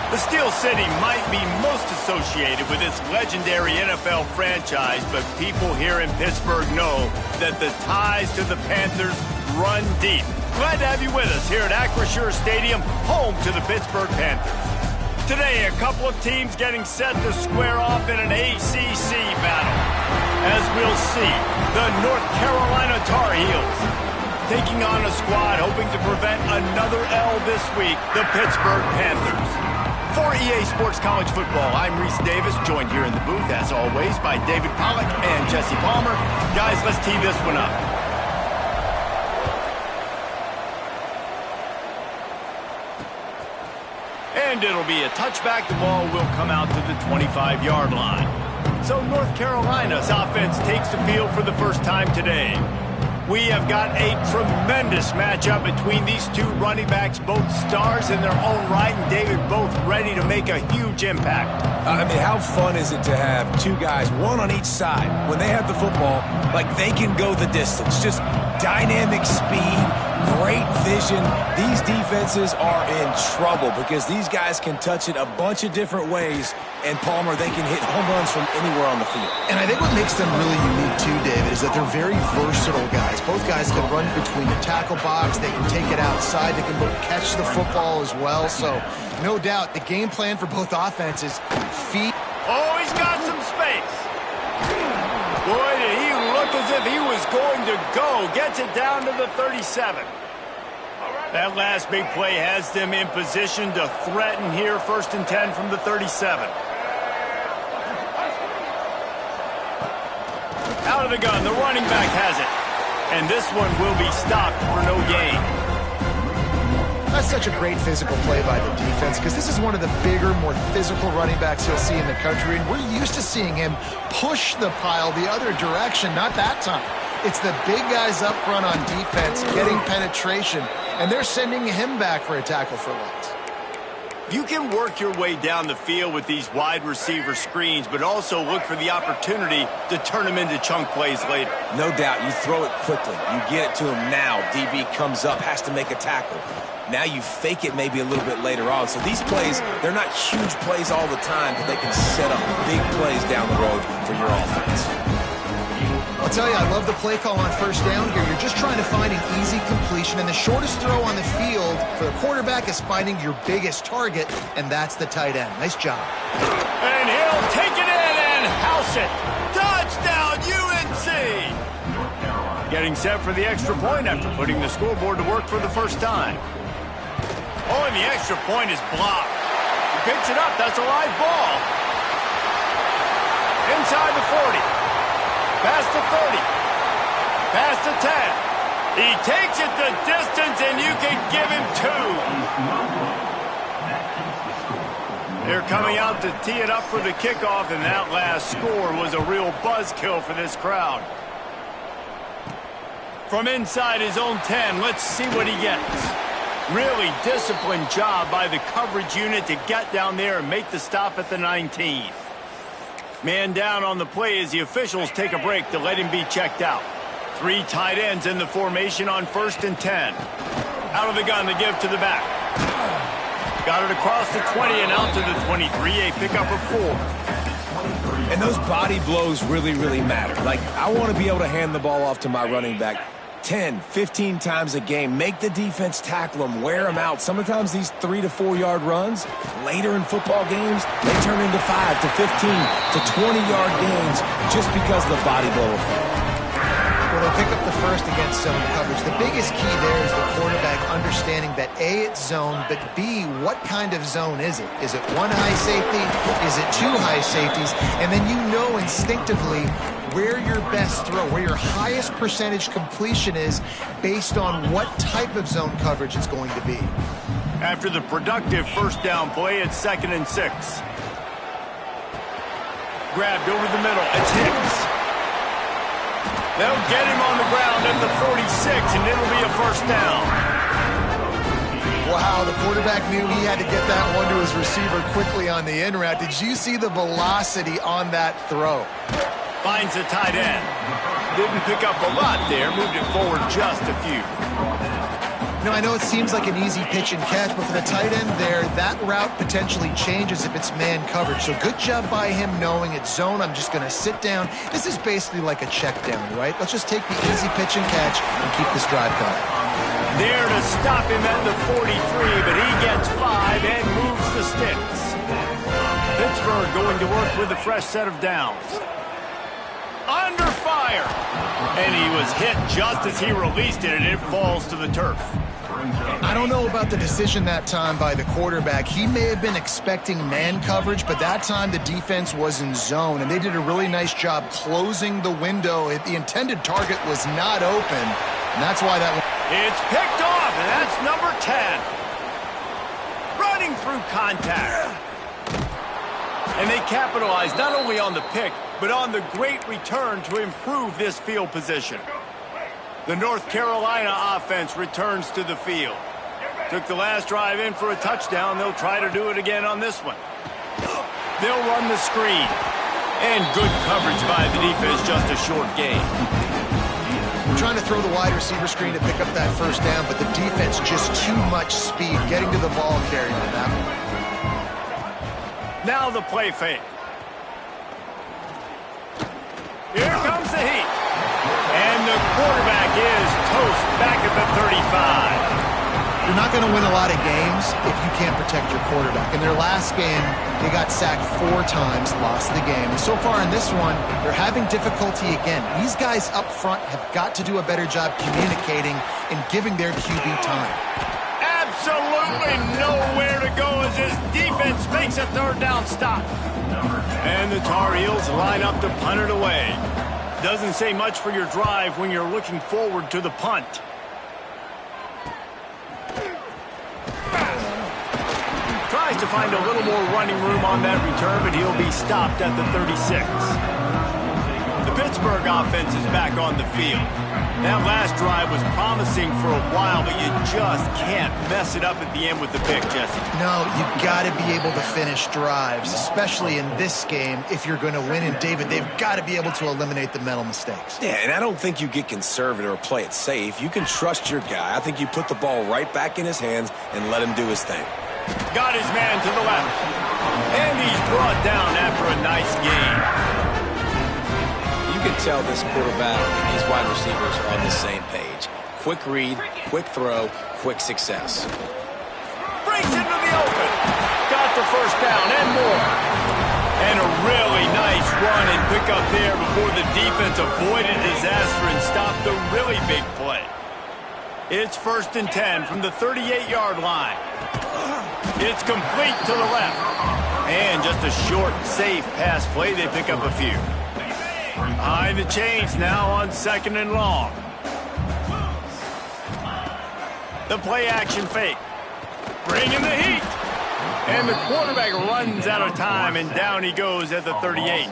The Steel City might be most associated with its legendary NFL franchise, but people here in Pittsburgh know that the ties to the Panthers run deep. Glad to have you with us here at Acrisure Stadium, home to the Pittsburgh Panthers. Today, a couple of teams getting set to square off in an ACC battle. As we'll see, the North Carolina Tar Heels taking on a squad hoping to prevent another L this week, the Pittsburgh Panthers. For EA Sports College Football, I'm Reese Davis, joined here in the booth, as always, by David Pollack and Jesse Palmer. Guys, let's tee this one up. And it'll be a touchback. The ball will come out to the 25-yard line. So North Carolina's offense takes the field for the first time today. We have got a tremendous matchup between these two running backs, both stars in their own right, and David, both ready to make a huge impact. I mean, how fun is it to have two guys, one on each side, when they have the football, like they can go the distance. Just dynamic speed, great vision. These defenses are in trouble because these guys can touch it a bunch of different ways, and Palmer, they can hit home runs from anywhere on the field. And I think what makes them really unique too, David, is that they're very versatile guys. Both guys can run between the tackle box. They can take it outside. They can catch the football as well. So, no doubt, the game plan for both offenses, feet. Oh, he's got some space. Boy, did he look as if he was going to go. Gets it down to the 37. That last big play has them in position to threaten here, 1st and 10 from the 37. Out of the gun, the running back has it. And this one will be stopped for no gain. That's such a great physical play by the defense because this is one of the bigger, more physical running backs you'll see in the country, and we're used to seeing him push the pile the other direction. Not that time. It's the big guys up front on defense getting penetration, and they're sending him back for a tackle for loss. You can work your way down the field with these wide receiver screens, but also look for the opportunity to turn them into chunk plays later. No doubt, you throw it quickly. You get it to him now. DB comes up, has to make a tackle. Now you fake it maybe a little bit later on. So these plays, they're not huge plays all the time, but they can set up big plays down the road for your offense. I'll tell you, I love the play call on 1st down here. You're just trying to find an easy completion, and the shortest throw on the field for the quarterback is finding your biggest target, and that's the tight end. Nice job. And he'll take it in and house it. Touchdown, UNC! Getting set for the extra point after putting the scoreboard to work for the first time. Oh, and the extra point is blocked. He picks it up. That's a live ball. Inside the 40. Past the 30. Past the 10. He takes it the distance, and you can give him 2. They're coming out to tee it up for the kickoff, and that last score was a real buzzkill for this crowd. From inside his own 10, let's see what he gets. Really disciplined job by the coverage unit to get down there and make the stop at the 19. Man down on the play as the officials take a break to let him be checked out. 3 tight ends in the formation on 1st and 10. Out of the gun, the give to the back. Got it across the 20 and out to the 23, a pickup of 4. And those body blows really, really matter. Like, I want to be able to hand the ball off to my running back 10, 15 times a game. Make the defense tackle them, wear them out. Sometimes these 3 to 4 yard runs later in football games, they turn into 5 to 15 to 20-yard gains just because of the body blow effect. Well, they pick up the first against zone coverage. The biggest key there is the quarterback understanding that A, it's zone, but B, what kind of zone is it? Is it 1 high safety? Is it 2 high safeties? And then you know instinctively where your best throw, where your highest percentage completion is based on what type of zone coverage it's going to be. After the productive 1st down play, it's 2nd and 6. Grabbed over the middle. It's Hicks. They'll get him on the ground at the 46, and it'll be a 1st down. Wow, the quarterback knew he had to get that one to his receiver quickly on the in route. Did you see the velocity on that throw? Finds the tight end. Didn't pick up a lot there. Moved it forward just a few. No, I know it seems like an easy pitch and catch, but for the tight end there, that route potentially changes if it's man coverage. So good job by him knowing it's zone. I'm just going to sit down. This is basically like a check down, right? Let's just take the easy pitch and catch and keep this drive going. There to stop him at the 43, but he gets 5 and moves the sticks. Pittsburgh going to work with a fresh set of downs. Under fire. And he was hit just as he released it, and it falls to the turf. I don't know about the decision that time by the quarterback. He may have been expecting man coverage, but that time the defense was in zone, and they did a really nice job closing the window. The intended target was not open, and that's why that one... It's picked off, and that's number 10. Running through contact. And they capitalized not only on the pick, but on the great return to improve this field position. The North Carolina offense returns to the field. Took the last drive in for a touchdown. They'll try to do it again on this one. They'll run the screen. And good coverage by the defense, just a short gain. We're trying to throw the wide receiver screen to pick up that first down, but the defense just too much speed getting to the ball carrier on that one. Now the play fake. Here comes the heat. And the quarterback is toast back at the 35. You're not going to win a lot of games if you can't protect your quarterback. In their last game, they got sacked 4 times, lost the game. And so far in this one, they're having difficulty again. These guys up front have got to do a better job communicating and giving their QB time. Absolutely nowhere to go as this defense makes a third down stop. And the Tar Heels line up to punt it away. Doesn't say much for your drive when you're looking forward to the punt. Tries to find a little more running room on that return, but he'll be stopped at the 36. The Pittsburgh offense is back on the field. That last drive was promising for a while, but you just can't mess it up at the end with the pick, Jesse. No, you've got to be able to finish drives, especially in this game if you're going to win. And, David, they've got to be able to eliminate the mental mistakes. Yeah, and I don't think you get conservative or play it safe. You can trust your guy. I think you put the ball right back in his hands and let him do his thing. Got his man to the left. And he's brought down after a nice gain. You can tell this quarterback and these wide receivers are on the same page. Quick read, quick throw, quick success. Breaks into the open. Got the first down and more. And a really nice run and pick up there before the defense avoided disaster and stopped the really big play. It's 1st and 10 from the 38-yard line. It's complete to the left. And just a short, safe pass play. They pick up a few. Behind the chains now on 2nd and long. The play action fake. Bringing the heat. And the quarterback runs out of time, and down he goes at the 38.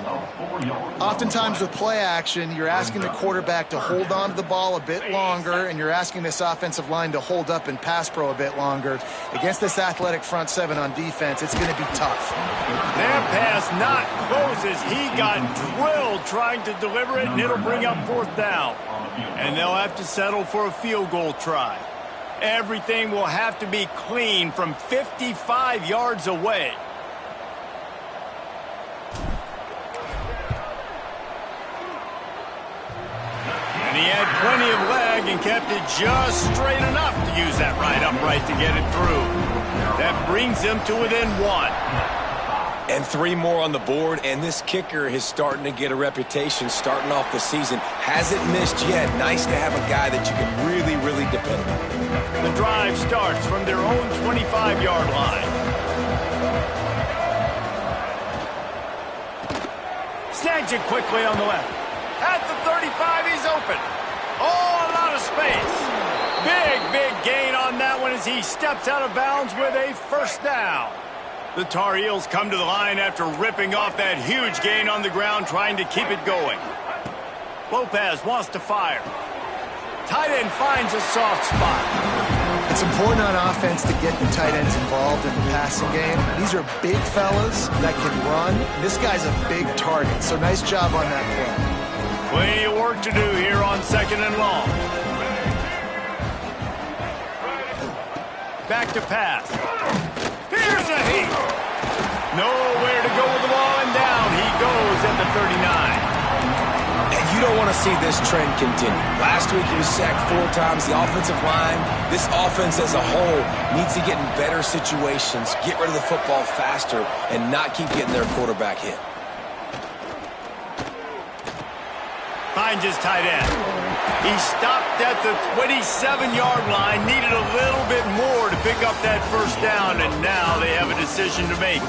Oftentimes with play action, you're asking the quarterback to hold on to the ball a bit longer, and you're asking this offensive line to hold up and pass pro a bit longer. Against this athletic front 7 on defense, it's going to be tough. Their pass not close as he got drilled trying to deliver it, and it'll bring up 4th down. And they'll have to settle for a field goal try. Everything will have to be clean from 55 yards away. And he had plenty of leg and kept it just straight enough to use that right upright to get it through. That brings him to within 1. And 3 more on the board, and this kicker is starting to get a reputation starting off the season. Hasn't missed yet. Nice to have a guy that you can really, really depend on. The drive starts from their own 25-yard line. Snags it quickly on the left. At the 35, he's open. Oh, a lot of space. Big gain on that one as he steps out of bounds with a 1st down. The Tar Heels come to the line after ripping off that huge gain on the ground, trying to keep it going. Lopez wants to fire. Tight end finds a soft spot. It's important on offense to get the tight ends involved in the passing game. These are big fellas that can run. This guy's a big target, so nice job on that play. Plenty of work to do here on 2nd and long. Back to pass. Here's a heat. Nowhere to go with the ball, and down he goes at the 39. And you don't want to see this trend continue. Last week he was sacked 4 times. The offensive line, this offense as a whole, needs to get in better situations, get rid of the football faster, and not keep getting their quarterback hit. Finds his tight end. He stopped at the 27-yard line, needed a little bit more to pick up that first down, and now they have a decision to make.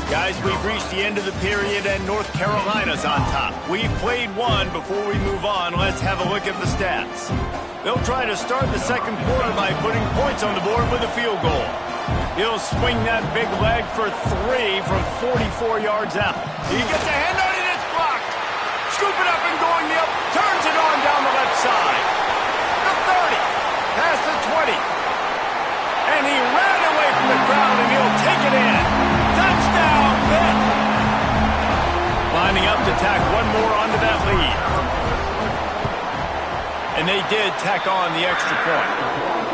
Guys, we've reached the end of the period, and North Carolina's on top. We've played one. Before we move on, let's have a look at the stats. They'll try to start the second quarter by putting points on the board with a field goal. He'll swing that big leg for 3 from 44 yards out. He gets a hand on it, it's blocked. Scoop it up and going the up, turns it on down the left side. The 30, past the 20. And he ran away from the crowd, and he'll take it in. Touchdown, Pitt! Lining up to tack one more onto that lead. And they did tack on the extra point.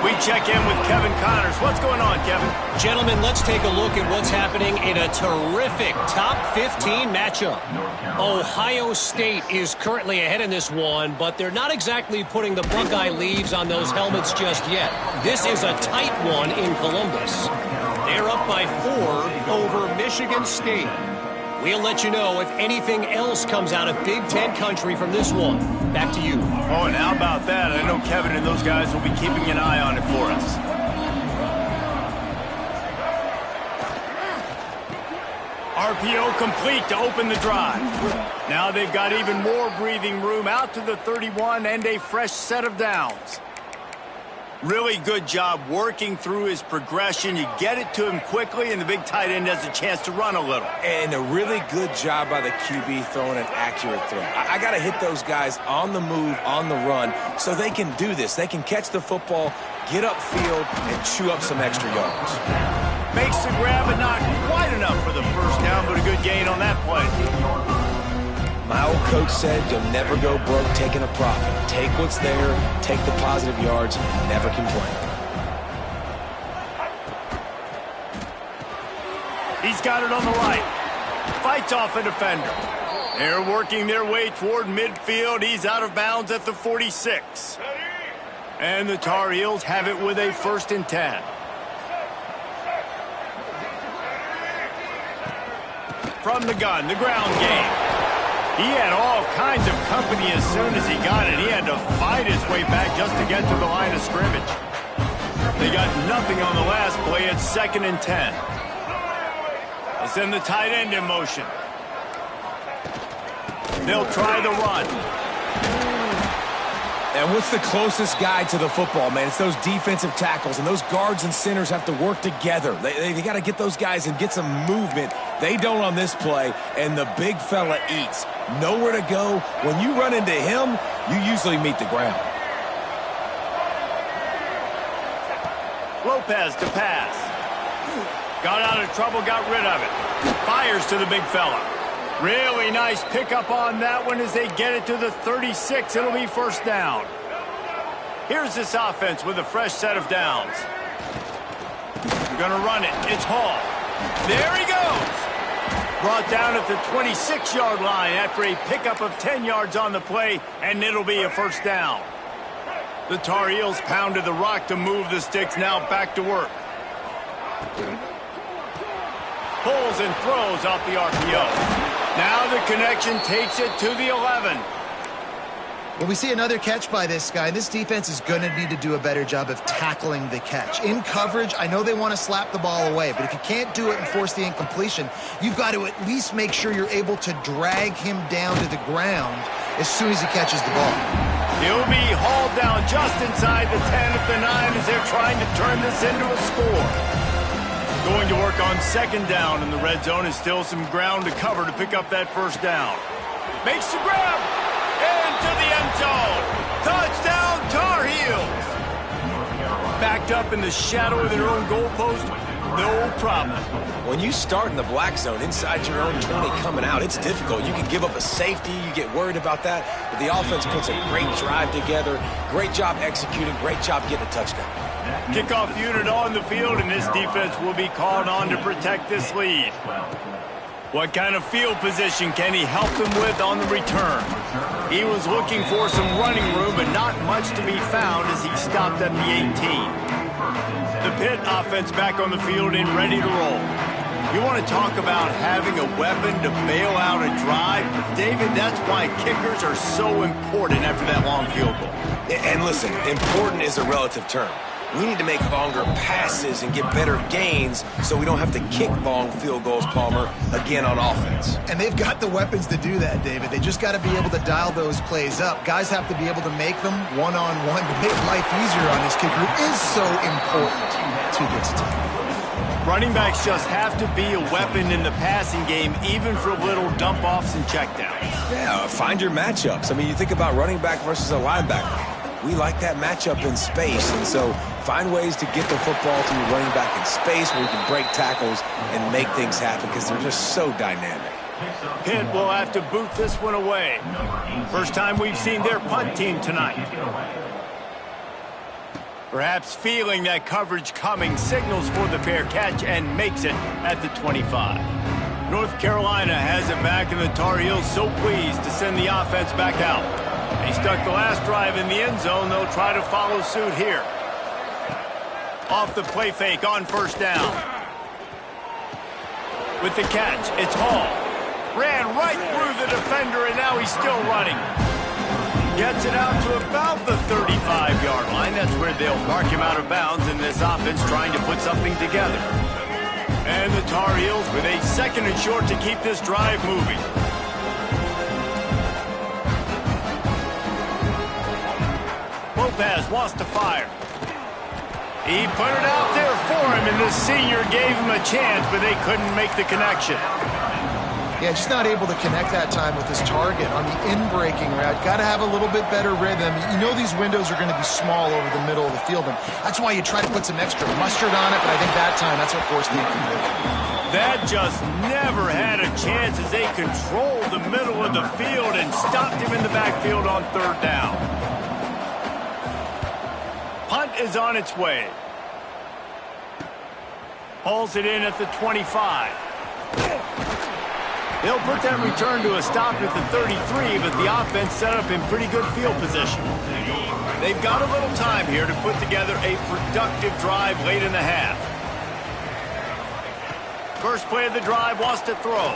We check in with Kevin Connors. What's going on, Kevin? Gentlemen, let's take a look at what's happening in a terrific top 15 matchup. Ohio State is currently ahead in this one, but they're not exactly putting the Buckeye leaves on those helmets just yet. This is a tight one in Columbus. They're up by 4 over Michigan State. We'll let you know if anything else comes out of Big Ten country from this one. Back to you. Oh, and how about that? I know Kevin and those guys will be keeping an eye on it for us. RPO complete to open the drive. Now they've got even more breathing room out to the 31 and a fresh set of downs. Really good job working through his progression. You get it to him quickly, and the big tight end has a chance to run a little. And a really good job by the QB throwing an accurate throw. I got to hit those guys on the move, on the run, so they can do this. They can catch the football, get upfield, and chew up some extra yards. Makes the grab, but not quite enough for the first down, but a good gain on that play. My old coach said you'll never go broke taking a profit. Take what's there, take the positive yards, and never complain. He's got it on the right. Fights off a defender. They're working their way toward midfield. He's out of bounds at the 46. And the Tar Heels have it with a 1st and 10. From the gun, the ground game. He had all kinds of company as soon as he got it. He had to fight his way back just to get to the line of scrimmage. They got nothing on the last play. It's 2nd and 10. They send the tight end in motion. They'll try the run. And what's the closest guy to the football, man? It's those defensive tackles, and those guards and centers have to work together. They got to get those guys and get some movement. They don't on this play, and the big fella eats. Nowhere to go. When you run into him, you usually meet the ground. Lopez to pass. Got out of trouble, got rid of it. Fires to the big fella. Really nice pickup on that one as they get it to the 36. It'll be 1st down. Here's this offense with a fresh set of downs. They're going to run it. It's Hall. There he goes. Brought down at the 26-yard line after a pickup of 10 yards on the play, and it'll be a 1st down. The Tar Heels pounded the rock to move the sticks. Now back to work. Pulls and throws off the RPO. Now the connection takes it to the 11. Well, we see another catch by this guy. This defense is going to need to do a better job of tackling the catch. In coverage, I know they want to slap the ball away, but if you can't do it and force the incompletion, you've got to at least make sure you're able to drag him down to the ground as soon as he catches the ball. He'll be hauled down just inside the 10 at the 9 as they're trying to turn this into a score. Going to work on 2nd down, and the red zone is still some ground to cover to pick up that 1st down. Makes the grab into the end zone. Touchdown, Tar Heels. Backed up in the shadow of their own goalpost, no problem. When you start in the black zone inside your own 20 coming out, it's difficult. You can give up a safety. You get worried about that. But the offense puts a great drive together. Great job executing. Great job getting a touchdown. Kickoff unit on the field, and this defense will be called on to protect this lead. What kind of field position can he help them with on the return? He was looking for some running room, but not much to be found as he stopped at the 18. The Pitt offense back on the field and ready to roll. You want to talk about having a weapon to bail out a drive? David, that's why kickers are so important after that long field goal. And listen, important is a relative term. We need to make longer passes and get better gains so we don't have to kick long field goals, Palmer, again on offense. And they've got the weapons to do that, David. They just got to be able to dial those plays up. Guys have to be able to make them one-on-one to make life easier on this kicker, who is so important to this team. Running backs just have to be a weapon in the passing game, even for little dump-offs and checkdowns. Yeah, find your matchups. I mean, you think about running back versus a linebacker. We like that matchup in space, and so find ways to get the football to your running back in space where you can break tackles and make things happen because they're just so dynamic. Pitt will have to boot this one away. First time we've seen their punt team tonight. Perhaps feeling that coverage coming, signals for the fair catch and makes it at the 25. North Carolina has it back, and the Tar Heels so pleased to send the offense back out. They stuck the last drive in the end zone. They'll try to follow suit here. Off the play fake on first down. With the catch, it's Hall. Ran right through the defender, and now he's still running. Gets it out to about the 35-yard line. That's where they'll mark him out of bounds in this offense trying to put something together. And the Tar Heels with a second and short to keep this drive moving. Lopez wants to fire. He put it out there for him, and the senior gave him a chance, but they couldn't make the connection. Yeah, just not able to connect that time with his target on the in-breaking route. Got to have a little bit better rhythm. You know these windows are going to be small over the middle of the field, and that's why you try to put some extra mustard on it, but I think that time that's what forced the incompletion. That just never had a chance as they controlled the middle of the field and stopped him in the backfield on third down. Punt is on its way. Hauls it in at the 25. They'll put that return to a stop at the 33, but the offense set up in pretty good field position. They've got a little time here to put together a productive drive late in the half. First play of the drive, wants to throw.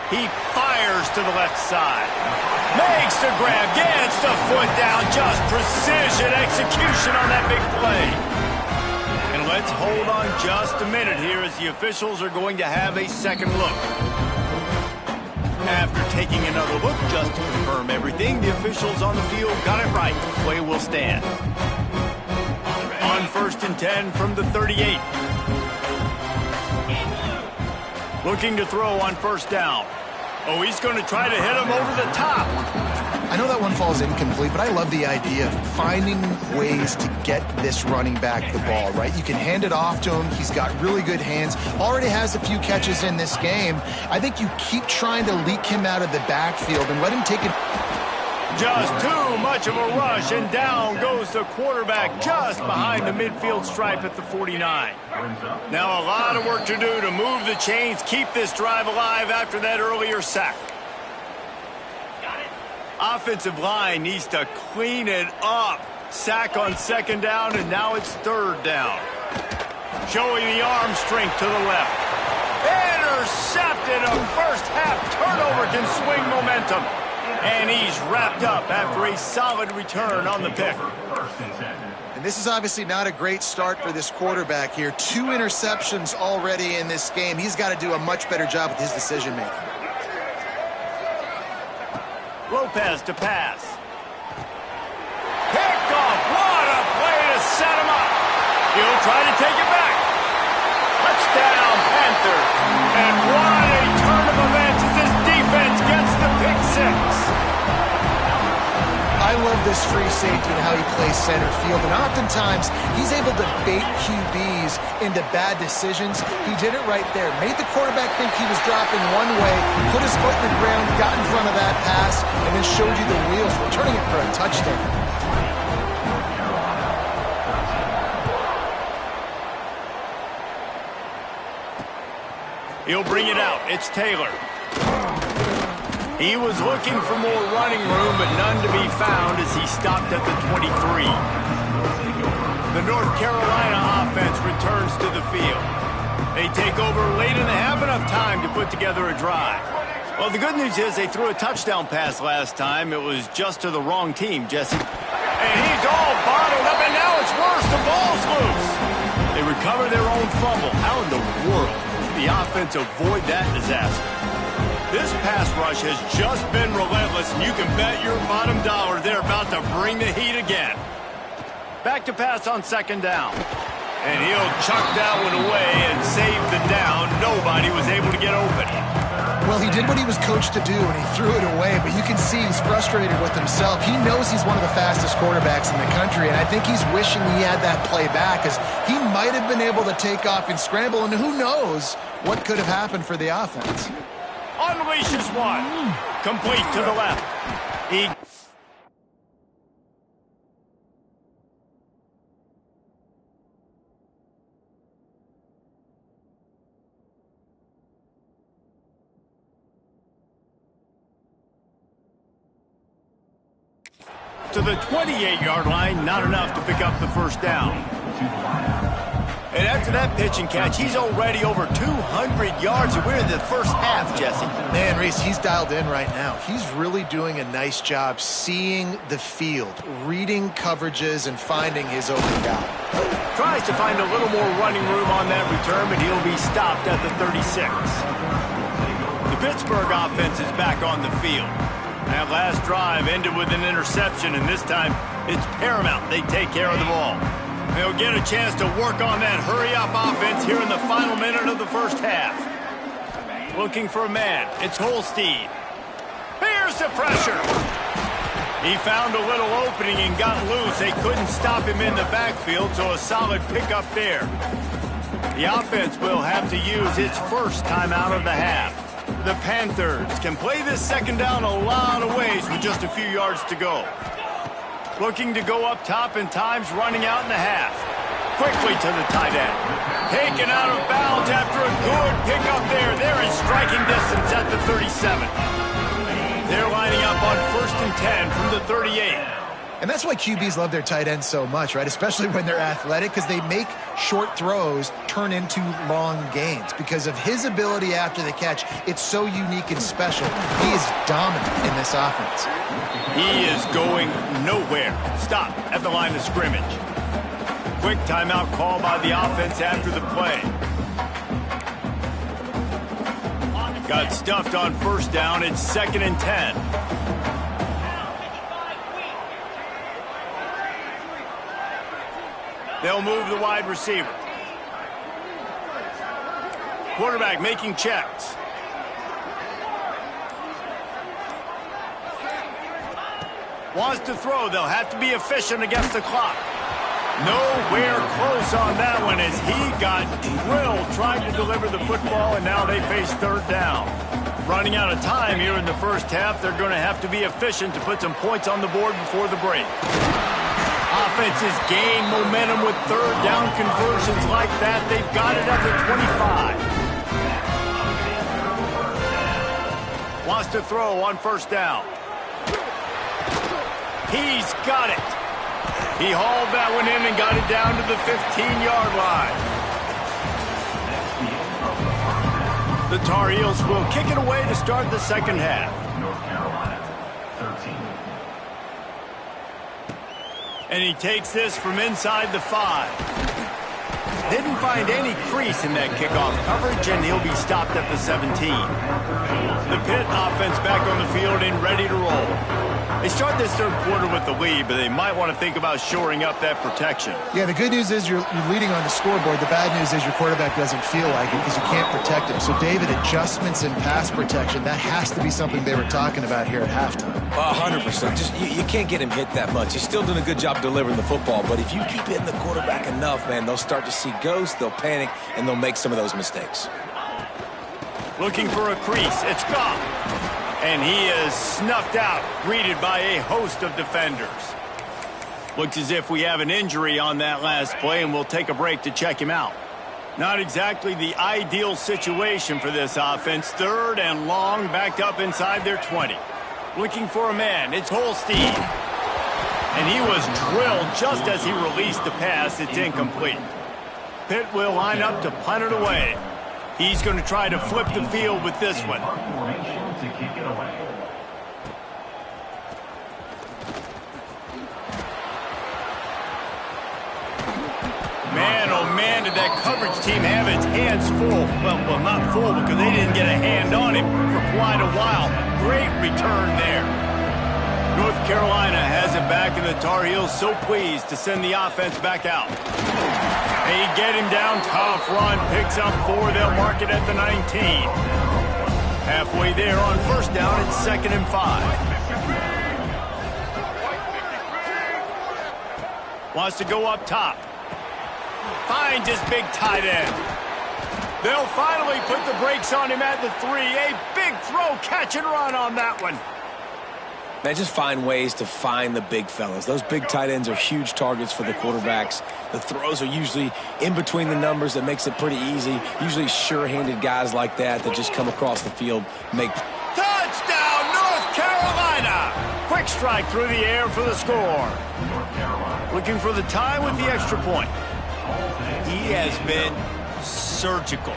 He fires to the left side. Makes the grab, gets the foot down, just precision execution on that big play. And let's hold on just a minute here as the officials are going to have a second look. After taking another look just to confirm everything, the officials on the field got it right. Play will stand. On 1st and 10 from the 38. Looking to throw on first down. Oh, he's going to try to hit him over the top. I know that one falls incomplete, but I love the idea of finding ways to get this running back the ball, right? You can hand it off to him. He's got really good hands. Already has a few catches in this game. I think you keep trying to leak him out of the backfield and let him take it. Just too much of a rush, and down goes the quarterback just behind the midfield stripe at the 49. Now a lot of work to do to move the chains, keep this drive alive after that earlier sack. Offensive line needs to clean it up. Sack on second down, and now it's third down. Showing the arm strength to the left. Intercepted. A first half turnover can swing momentum. And he's wrapped up after a solid return on the pick. And this is obviously not a great start for this quarterback here. 2 interceptions already in this game. He's got to do a much better job with his decision-making. Lopez to pass. Picked off. What a play to set him up. He'll try to take it back. Touchdown, Panthers. And what a turn of events as this defense gets the pick 6. I love this free safety and how he plays center field, and oftentimes he's able to bait QBs into bad decisions. He did it right there. Made the quarterback think he was dropping one way, put his foot in the ground, got in front of that pass, and then showed you the wheels, returning it for a touchdown. He'll bring it out. It's Taylor. He was looking for more running room, but none to be found as he stopped at the 23. The North Carolina offense returns to the field. They take over late in the half, enough time to put together a drive. Well, the good news is they threw a touchdown pass last time. It was just to the wrong team, Jesse. And he's all bottled up, and now it's worse. The ball's loose. They recover their own fumble. How in the world did the offense avoid that disaster? This pass rush has just been relentless, and you can bet your bottom dollar they're about to bring the heat again. Back to pass on second down. And he'll chuck that one away and save the down. Nobody was able to get open. Well, he did what he was coached to do, and he threw it away, but you can see he's frustrated with himself. He knows he's one of the fastest quarterbacks in the country, and I think he's wishing he had that play back, as he might have been able to take off and scramble, and who knows what could have happened for the offense. Unleashes one. Complete to the left. To the 28-yard line, not enough to pick up the first down. And after that pitch and catch, he's already over 200 yards, and we're in the first half, Jesse. Man, Reese, he's dialed in right now. He's really doing a nice job seeing the field, reading coverages, and finding his open guy. Tries to find a little more running room on that return, but he'll be stopped at the 36. The Pittsburgh offense is back on the field. That last drive ended with an interception, and this time it's paramount they take care of the ball. They'll get a chance to work on that hurry-up offense here in the final minute of the first half. Looking for a man. It's Holstein. Here's the pressure. He found a little opening and got loose. They couldn't stop him in the backfield, so a solid pickup there. The offense will have to use its first timeout of the half. The Panthers can play this second down a lot of ways with just a few yards to go. Looking to go up top, and time's running out in the half. Quickly to the tight end. Taken out of bounds after a good pickup there. They're in striking distance at the 37. They're lining up on 1st and 10 from the 38. And that's why QBs love their tight ends so much, right? Especially when they're athletic, because they make short throws turn into long gains. Because of his ability after the catch, it's so unique and special. He is dominant in this offense. He is going nowhere. Stop at the line of scrimmage. Quick timeout call by the offense after the play. Got stuffed on first down. It's 2nd and 10. They'll move the wide receiver. Quarterback making checks. Wants to throw. They'll have to be efficient against the clock. Nowhere close on that one as he got drilled trying to deliver the football, and now they face third down. Running out of time here in the first half, they're going to have to be efficient to put some points on the board before the break. Offenses gain momentum with third down conversions like that. They've got it at the 25. Wants to throw on first down. He's got it. He hauled that one in and got it down to the 15-yard line. The Tar Heels will kick it away to start the second half. And he takes this from inside the 5. Didn't find any crease in that kickoff coverage, and he'll be stopped at the 17. The Pitt offense back on the field and ready to roll. They start this third quarter with the lead, but they might want to think about shoring up that protection. Yeah, the good news is you're leading on the scoreboard. The bad news is your quarterback doesn't feel like it because you can't protect him. So, David, adjustments in pass protection, that has to be something they were talking about here at halftime. 100%. Just you can't get him hit that much. He's still doing a good job delivering the football, but if you keep hitting the quarterback enough, man, they'll start to see ghosts, they'll panic, and they'll make some of those mistakes. Looking for a crease. It's gone. And he is snuffed out, greeted by a host of defenders. Looks as if we have an injury on that last play, and we'll take a break to check him out. Not exactly the ideal situation for this offense. 3rd and long, backed up inside their 20. Looking for a man. It's Holstein. And he was drilled just as he released the pass. It's incomplete. Pitt will line up to punt it away. He's going to try to flip the field with this one. Man, oh man, did that coverage team have its hands full. Well, not full because they didn't get a hand on him for quite a while. Great return there. North Carolina has it back, and the Tar Heels so pleased to send the offense back out. They get him down, tough run, picks up 4. They'll mark it at the 19. Halfway there on 1st down, it's 2nd and 5. Wants to go up top. Finds his big tight end. They'll finally put the brakes on him at the 3. A big throw, catch and run on that one. Man, just find ways to find the big fellas. Those big tight ends are huge targets for the quarterbacks. The throws are usually in between the numbers. That makes it pretty easy. Usually sure-handed guys like that just come across the field, make... Touchdown, North Carolina! Quick strike through the air for the score. Looking for the tie with the extra point. He has been surgical.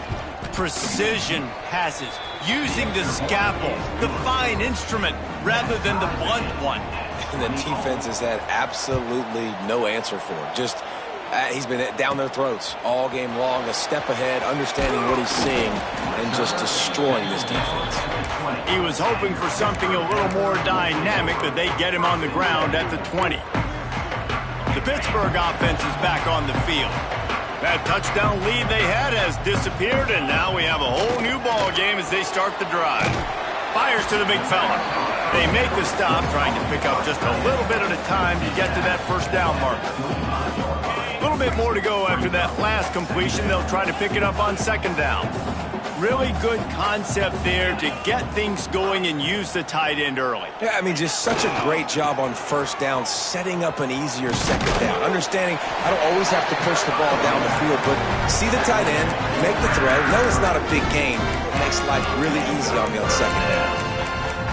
Precision passes, using the scalpel, the fine instrument, rather than the blunt one. And the defense has had absolutely no answer for it. Just, he's been down their throats all game long, a step ahead, understanding what he's seeing, and just destroying this defense. He was hoping for something a little more dynamic, but they get him on the ground at the 20. The Pittsburgh offense is back on the field. That touchdown lead they had has disappeared, and now we have a whole new ball game as they start the drive. Fires to the big fella. They make the stop, trying to pick up just a little bit at a time to get to that 1st down marker. A little bit more to go after that last completion. They'll try to pick it up on 2nd down. Really good concept there to get things going and use the tight end early. Yeah, I mean, just such a great job on 1st down, setting up an easier 2nd down. Understanding I don't always have to push the ball down the field, but see the tight end, make the throw. No, it's not a big game. It makes life really easy on me on 2nd down.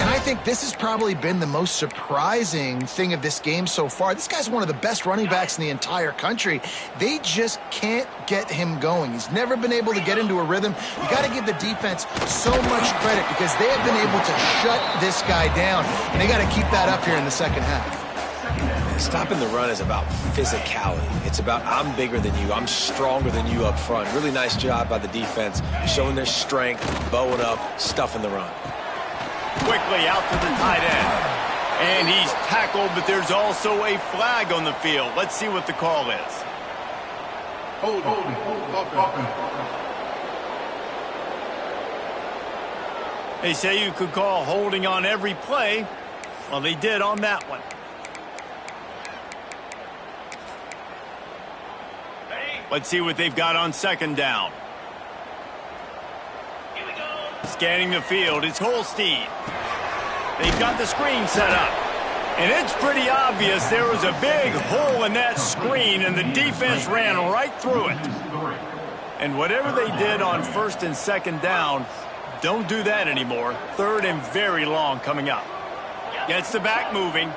And I think this has probably been the most surprising thing of this game so far. This guy's one of the best running backs in the entire country. They just can't get him going. He's never been able to get into a rhythm. You got to give the defense so much credit because they have been able to shut this guy down. And they got to keep that up here in the 2nd half. Stopping the run is about physicality. It's about I'm bigger than you. I'm stronger than you up front. Really nice job by the defense, showing their strength, bowing up, stuffing the run. Quickly out to the tight end. And he's tackled, but there's also a flag on the field. Let's see what the call is. Hold. They say you could call holding on every play. Well, they did on that one. Let's see what they've got on 2nd down. Scanning the field, it's Holstein. They've got the screen set up. And it's pretty obvious there was a big hole in that screen, and the defense ran right through it. And whatever they did on 1st and 2nd down, don't do that anymore. 3rd and very long coming up. Gets the back moving.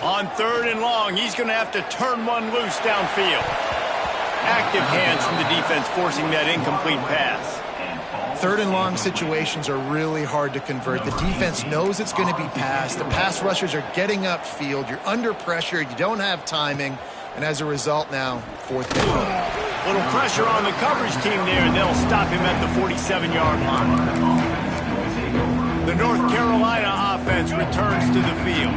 On 3rd and long, he's going to have to turn one loose downfield. Active hands from the defense forcing that incomplete pass. 3rd and long situations are really hard to convert. The defense knows it's going to be passed. The pass rushers are getting upfield. You're under pressure. You don't have timing. And as a result now, 4th down. Little pressure on the coverage team there, and they'll stop him at the 47-yard line. The North Carolina offense returns to the field.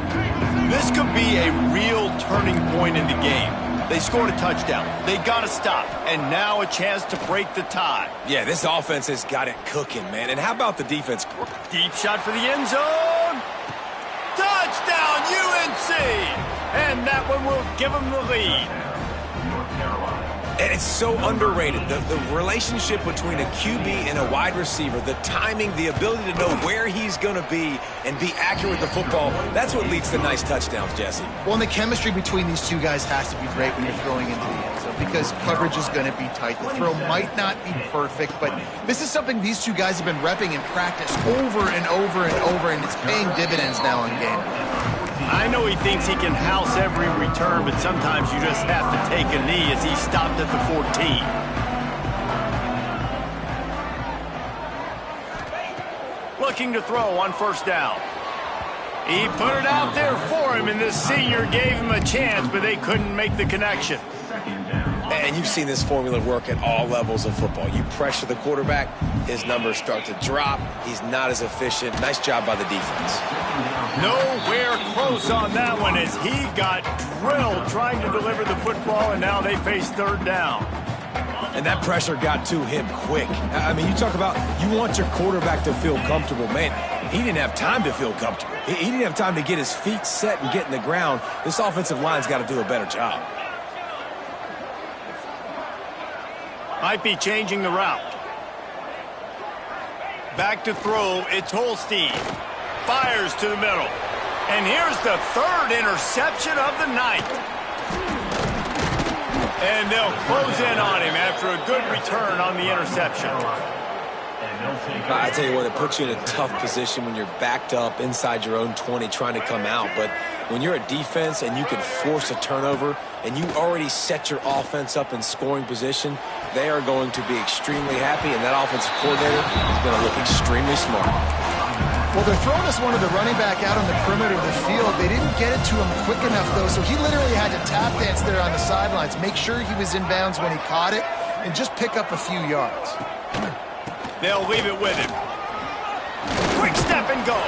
This could be a real turning point in the game. They scored a touchdown. They got to stop. And now a chance to break the tie. Yeah, this offense has got it cooking, man. And how about the defense? Deep shot for the end zone. Touchdown, UNC! And that one will give them the lead. And it's so underrated. The relationship between a QB and a wide receiver, the timing, the ability to know where he's going to be and be accurate with the football, that's what leads to nice touchdowns, Jesse. Well, and the chemistry between these two guys has to be great when you're throwing into the end zone because coverage is going to be tight. The throw might not be perfect, but this is something these two guys have been repping in practice over and over and over, and it's paying dividends now in game. I know he thinks he can house every return, but sometimes you just have to take a knee as he stopped at the 14. Looking to throw on first down. He put it out there for him, and this senior gave him a chance, but they couldn't make the connection. And you've seen this formula work at all levels of football. You pressure the quarterback, his numbers start to drop. He's not as efficient. Nice job by the defense. Nowhere close on that one as he got drilled trying to deliver the football, and now they face third down. And that pressure got to him quick. I mean, you talk about you want your quarterback to feel comfortable. Man, he didn't have time to feel comfortable. He didn't have time to get his feet set and get in the ground. This offensive line's got to do a better job. Might be changing the route. Back to throw, it's Holstein. Fires to the middle. And here's the third interception of the night. And they'll close in on him after a good return on the interception. I tell you what, it puts you in a tough position when you're backed up inside your own 20 trying to come out. But when you're a defense and you can force a turnover and you already set your offense up in scoring position, they are going to be extremely happy, and that offensive coordinator is going to look extremely smart. Well, they're throwing us one of the running back out on the perimeter of the field. They didn't get it to him quick enough, though, so he literally had to tap dance there on the sidelines, make sure he was in bounds when he caught it, and just pick up a few yards. They'll leave it with him. Quick step and go.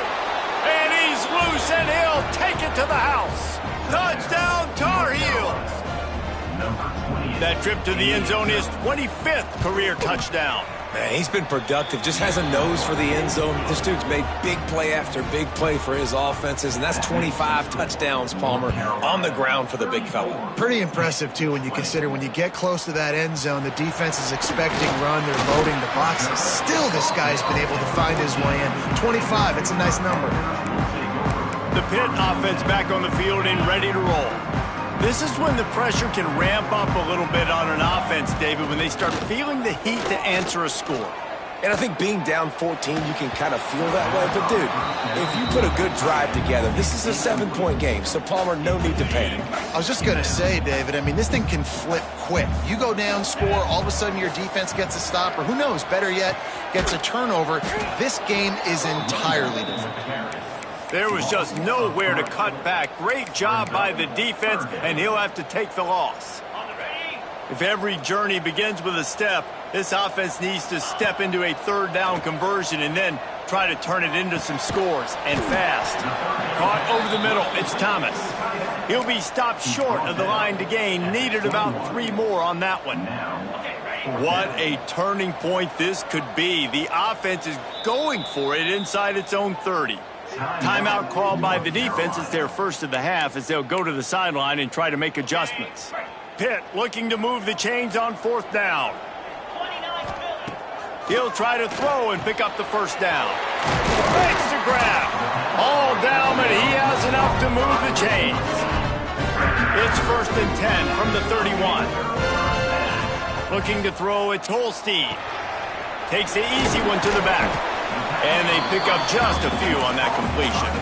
And he's loose, and he'll take it to the house. Touchdown, Tar Heels. That trip to the end zone is 25th career touchdown. Man, he's been productive, just has a nose for the end zone. This dude's made big play after big play for his offenses, and that's 25 touchdowns, Palmer, on the ground for the big fella. Pretty impressive, too, when you consider when you get close to that end zone, the defense is expecting run, they're loading the boxes. Still, this guy's been able to find his way in. 25, it's a nice number. The Pitt offense back on the field and ready to roll. This is when the pressure can ramp up a little bit on an offense, David, when they start feeling the heat to answer a score. And I think being down 14, you can kind of feel that way. But, dude, if you put a good drive together, this is a 7-point game, so, Palmer, no need to panic. I was just going to say, David, I mean, this thing can flip quick. You go down, score, all of a sudden your defense gets a stop, or who knows, better yet, gets a turnover. This game is entirely different. There was just nowhere to cut back. Great job by the defense, and he'll have to take the loss. If every journey begins with a step, this offense needs to step into a third down conversion and then try to turn it into some scores, and fast. Caught over the middle, it's Thomas. He'll be stopped short of the line to gain. Needed about 3 more on that one. What a turning point this could be. The offense is going for it inside its own 30. Timeout called by the defense. It's their first of the half as they'll go to the sideline and try to make adjustments. Pitt looking to move the chains on fourth down. He'll try to throw and pick up the first down. Makes the grab. All down, but he has enough to move the chains. It's 1st and 10 from the 31. Looking to throw, it's Holstein. Takes the easy one to the back. And they pick up just a few on that completion.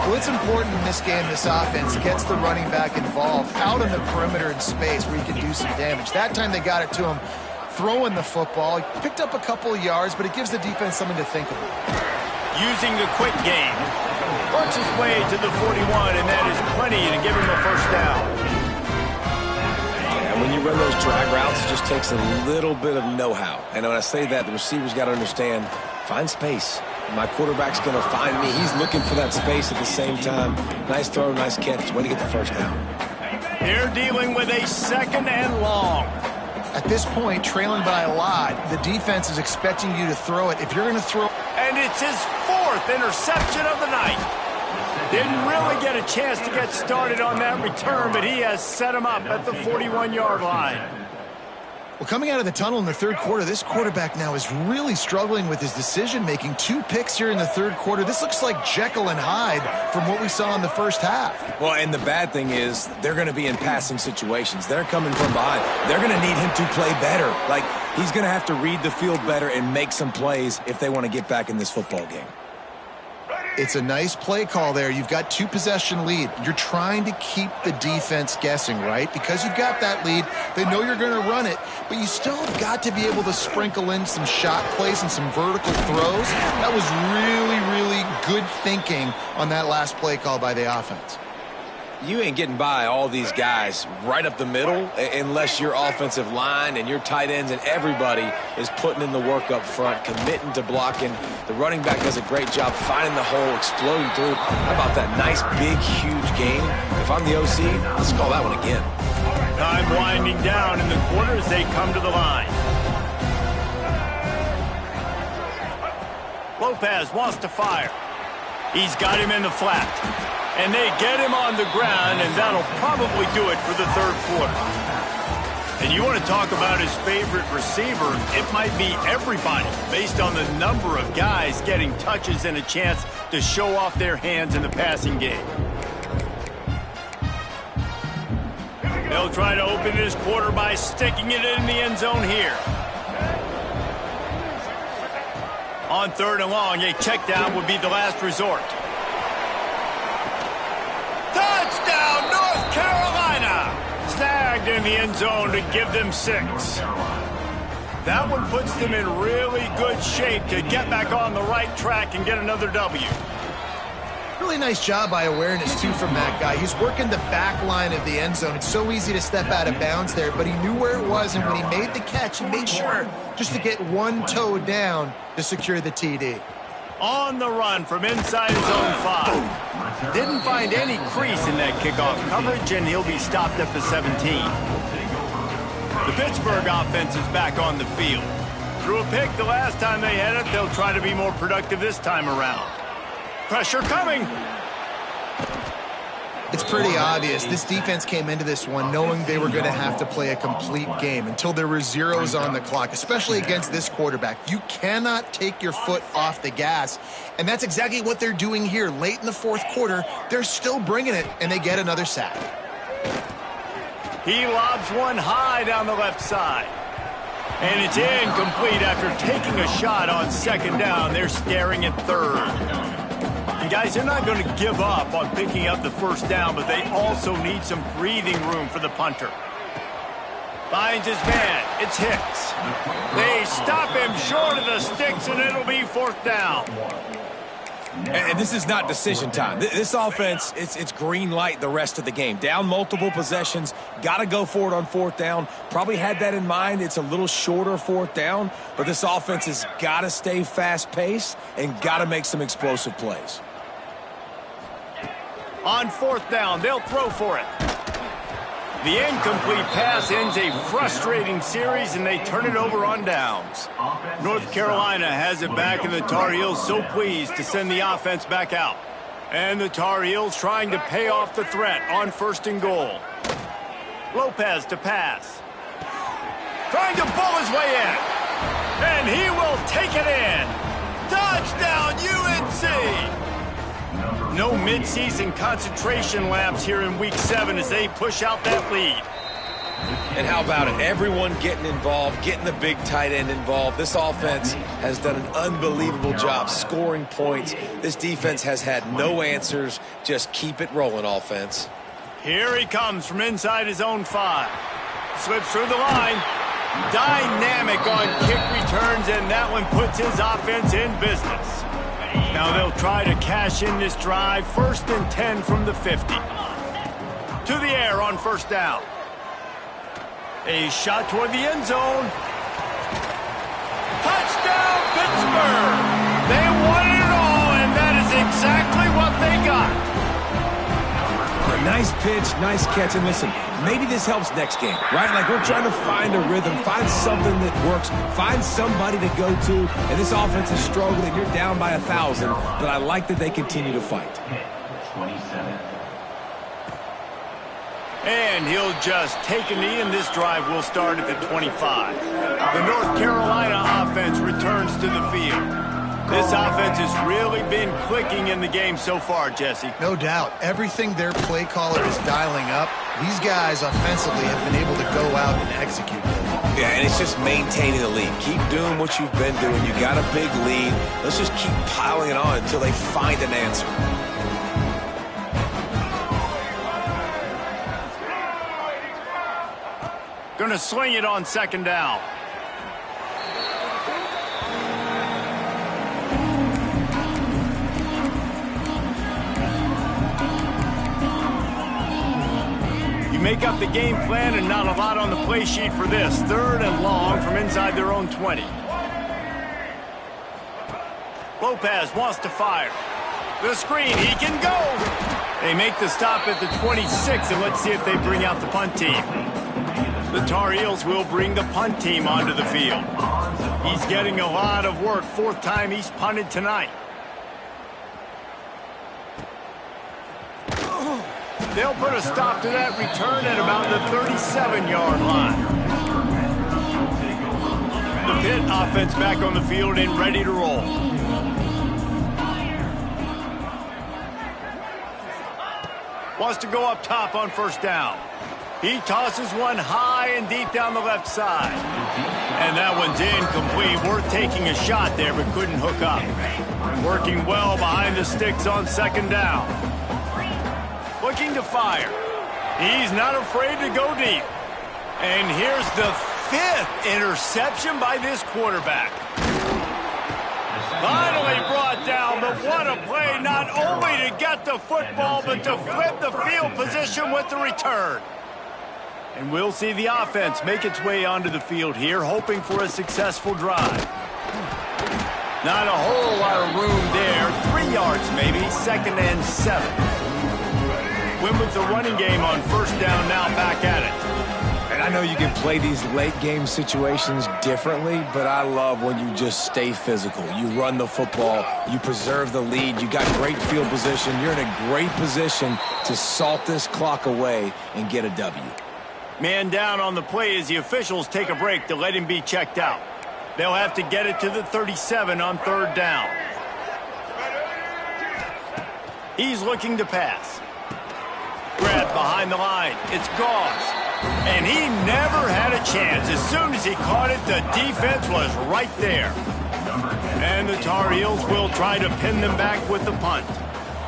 Well, it's important in this game, this offense gets the running back involved out on the perimeter in space where he can do some damage. That time they got it to him throwing the football. He picked up a couple of yards, but it gives the defense something to think about. Using the quick game. Works his way to the 41, and that is plenty to give him a first down. And when you run those drag routes, it just takes a little bit of know-how. And when I say that, the receivers got to understand, find space. My quarterback's going to find me. He's looking for that space at the same time. Nice throw, nice catch. Way to get the first down. They're dealing with a 2nd and long. At this point, trailing by a lot, the defense is expecting you to throw it. If you're going to throw... And it's his 4th interception of the night. Didn't really get a chance to get started on that return, but he has set him up at the 41-yard line. Well, coming out of the tunnel in the third quarter, this quarterback now is really struggling with his decision-making. 2 picks here in the third quarter. This looks like Jekyll and Hyde from what we saw in the first half. Well, and the bad thing is they're going to be in passing situations. They're coming from behind. They're going to need him to play better. Like, he's going to have to read the field better and make some plays if they want to get back in this football game. It's a nice play call there. You've got 2-possession lead. You're trying to keep the defense guessing, right? Because you've got that lead, they know you're going to run it, but you still have got to be able to sprinkle in some shot plays and some vertical throws. That was really, really good thinking on that last play call by the offense. You ain't getting by all these guys right up the middle unless your offensive line and your tight ends and everybody is putting in the work up front, committing to blocking. The running back does a great job finding the hole, exploding through. How about that nice, big, huge gain? If I'm the OC, let's call that one again. Time winding down in the quarter as they come to the line. Lopez wants to fire. He's got him in the flat. And they get him on the ground, and that'll probably do it for the third quarter. And you want to talk about his favorite receiver, it might be everybody, based on the number of guys getting touches and a chance to show off their hands in the passing game. They'll try to open this quarter by sticking it in the end zone here. On 3rd and long, a check down would be the last resort. Touchdown, North Carolina! Snagged in the end zone to give them 6. That one puts them in really good shape to get back on the right track and get another W. Really nice job by awareness, too, from that guy. He's working the back line of the end zone. It's so easy to step out of bounds there, but he knew where it was, and when he made the catch, he made sure just to get one toe down to secure the TD. On the run from inside his own 5. Didn't find any crease in that kickoff coverage, and he'll be stopped at the 17. The Pittsburgh offense is back on the field. Threw a pick the last time they had it. They'll try to be more productive this time around. Pressure coming. It's pretty obvious. This defense came into this one knowing they were going to have to play a complete game until there were zeros on the clock, especially against this quarterback. You cannot take your foot off the gas, and that's exactly what they're doing here. Late in the fourth quarter, they're still bringing it, and they get another sack. He lobs one high down the left side. And it's incomplete after taking a shot on 2nd down. They're staring at 3rd. And guys, they're not going to give up on picking up the 1st down, but they also need some breathing room for the punter. Finds his man. It's Hicks. They stop him short of the sticks, and it'll be 4th down. And this is not decision time. This offense, it's green light the rest of the game. Down multiple possessions, got to go for it on 4th down. Probably had that in mind. It's a little shorter 4th down, but this offense has got to stay fast-paced and got to make some explosive plays. On 4th down, they'll throw for it. The incomplete pass ends a frustrating series, and they turn it over on downs. North Carolina has it back, and the Tar Heels so pleased to send the offense back out. And the Tar Heels trying to pay off the threat on 1st and goal. Lopez to pass. Trying to bull his way in. And he will take it in. Touchdown, UNC! No midseason concentration laps here in Week 7 as they push out that lead. And how about it? Everyone getting involved, getting the big tight end involved. This offense has done an unbelievable job scoring points. This defense has had no answers. Just keep it rolling, offense. Here he comes from inside his own 5. Slips through the line. Dynamic on kick returns, and that one puts his offense in business. Now they'll try to cash in this drive. 1st and 10 from the 50. To the air on 1st down. A shot toward the end zone. Touchdown, Pittsburgh! They wanted it all, and that is exactly what they got. A nice pitch, nice catch, and listen, maybe this helps next game, right? Like, we're trying to find a rhythm, find something that works, find somebody to go to, and this offense is struggling. You're down by 1,000, but I like that they continue to fight. And he'll just take a knee, and this drive will start at the 25. The North Carolina offense returns to the field. This offense has really been clicking in the game so far, Jesse. No doubt. Everything their play caller is dialing up, these guys offensively have been able to go out and execute. Yeah, and it's just maintaining the lead. Keep doing what you've been doing. You got a big lead. Let's just keep piling it on until they find an answer. Gonna sling it on second down. Make up the game plan and not a lot on the play sheet for this. Third and long from inside their own 20. Lopez wants to fire. The screen, he can go. They make the stop at the 26, and let's see if they bring out the punt team. The Tar Heels will bring the punt team onto the field. He's getting a lot of work. Fourth time he's punted tonight. They'll put a stop to that return at about the 37-yard line. The Pitt offense back on the field and ready to roll. Wants to go up top on first down. He tosses one high and deep down the left side. And that one's incomplete. Worth taking a shot there, but couldn't hook up. Working well behind the sticks on second down. Looking to fire. He's not afraid to go deep. And here's the 5th interception by this quarterback. Finally brought down, but what a play, not only to get the football, but to flip the field position with the return. And we'll see the offense make its way onto the field here, hoping for a successful drive. Not a whole lot of room there. 3 yards maybe, 2nd and 7. Win with the running game on first down, now back at it. And I know you can play these late game situations differently, but I love when you just stay physical. You run the football, you preserve the lead, you got great field position. You're in a great position to salt this clock away and get a W. Man down on the play as the officials take a break to let him be checked out. They'll have to get it to the 37 on third down. He's looking to pass. Grabbed behind the line. It's Gauze. And he never had a chance. As soon as he caught it, the defense was right there. And the Tar Heels will try to pin them back with the punt.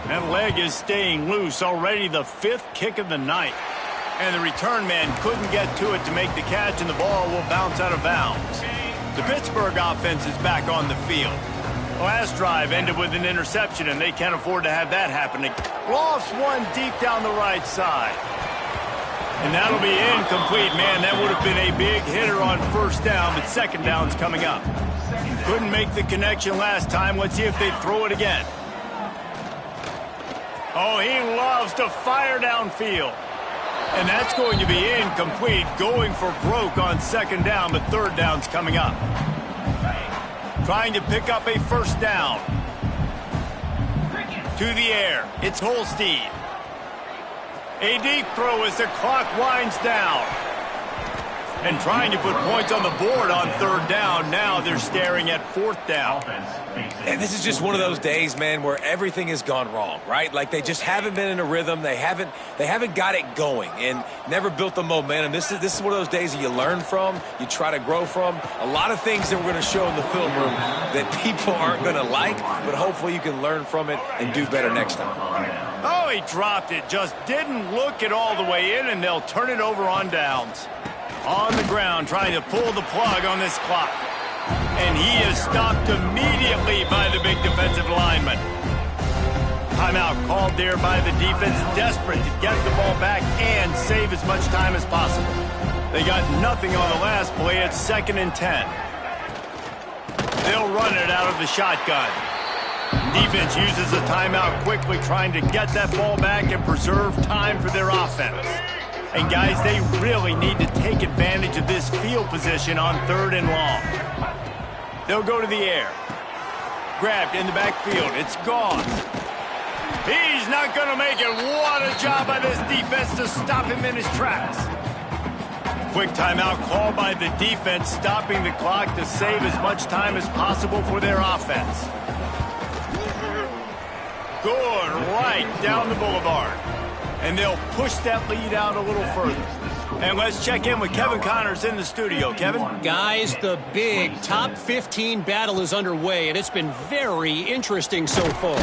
That leg is staying loose. Already the 5th kick of the night. And the return man couldn't get to it to make the catch, and the ball will bounce out of bounds. The Pittsburgh offense is back on the field. Last drive ended with an interception, and they can't afford to have that happening. Lofts one deep down the right side. And that'll be incomplete. Man, that would have been a big hitter on first down, but second down's coming up. Couldn't make the connection last time. Let's see if they throw it again. Oh, he loves to fire downfield. And that's going to be incomplete. Going for broke on second down, but third down's coming up. Trying to pick up a first down. To the air. It's Holstein. A deep throw as the clock winds down. And trying to put points on the board on third down. Now they're staring at fourth down. And this is just one of those days, man, where everything has gone wrong, right? Like they just haven't been in a rhythm. They haven't got it going and never built the momentum. This is one of those days that you learn from, you try to grow from. A lot of things that we're going to show in the film room that people aren't going to like, but hopefully you can learn from it and do better next time. Oh, he dropped it. Just didn't look it all the way in, and they'll turn it over on downs. On the ground, trying to pull the plug on this clock. And he is stopped immediately by the big defensive lineman. Timeout called there by the defense, desperate to get the ball back and save as much time as possible. They got nothing on the last play. It's 2nd and 10. They'll run it out of the shotgun. Defense uses a timeout quickly, trying to get that ball back and preserve time for their offense. And guys, they really need to take advantage of this field position on third and long. They'll go to the air. Grabbed in the backfield. It's Gauze. He's not going to make it. What a job by this defense to stop him in his tracks. Quick timeout called by the defense, stopping the clock to save as much time as possible for their offense. Good, right down the boulevard. And they'll push that lead out a little further. And let's check in with Kevin Connors in the studio. Kevin? Guys, the big top 15 battle is underway, and it's been very interesting so far.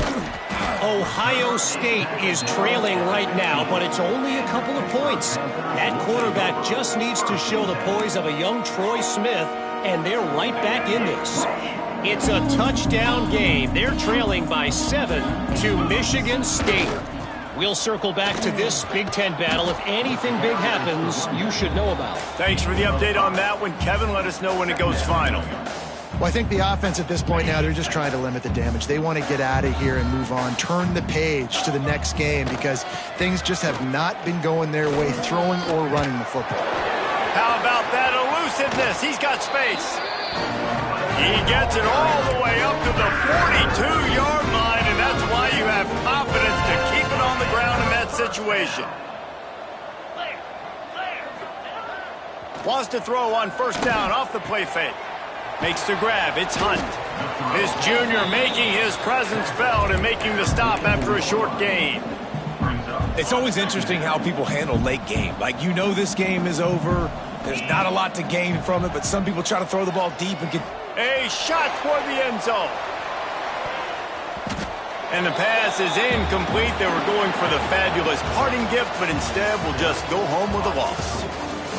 Ohio State is trailing right now, but it's only a couple of points. That quarterback just needs to show the poise of a young Troy Smith, and they're right back in this. It's a touchdown game. They're trailing by 7 to Michigan State. We'll circle back to this Big Ten battle. If anything big happens, you should know about. Thanks for the update on that one, Kevin. Let us know when it goes final. Well, I think the offense at this point now, they're just trying to limit the damage. They want to get out of here and move on, turn the page to the next game because things just have not been going their way, throwing or running the football. How about that elusiveness? He's got space. He gets it all the way up to the 42-yard line, and that's why you have confidence to keep it on the ground in that situation. Wants to throw on first down off the play fake. Makes the grab. It's Hunt. This junior making his presence felt and making the stop after a short gain. It's always interesting how people handle late game. Like, you know this game is over. There's not a lot to gain from it, but some people try to throw the ball deep and get... A shot toward the end zone. And the pass is incomplete. They were going for the fabulous parting gift, but instead will just go home with a loss.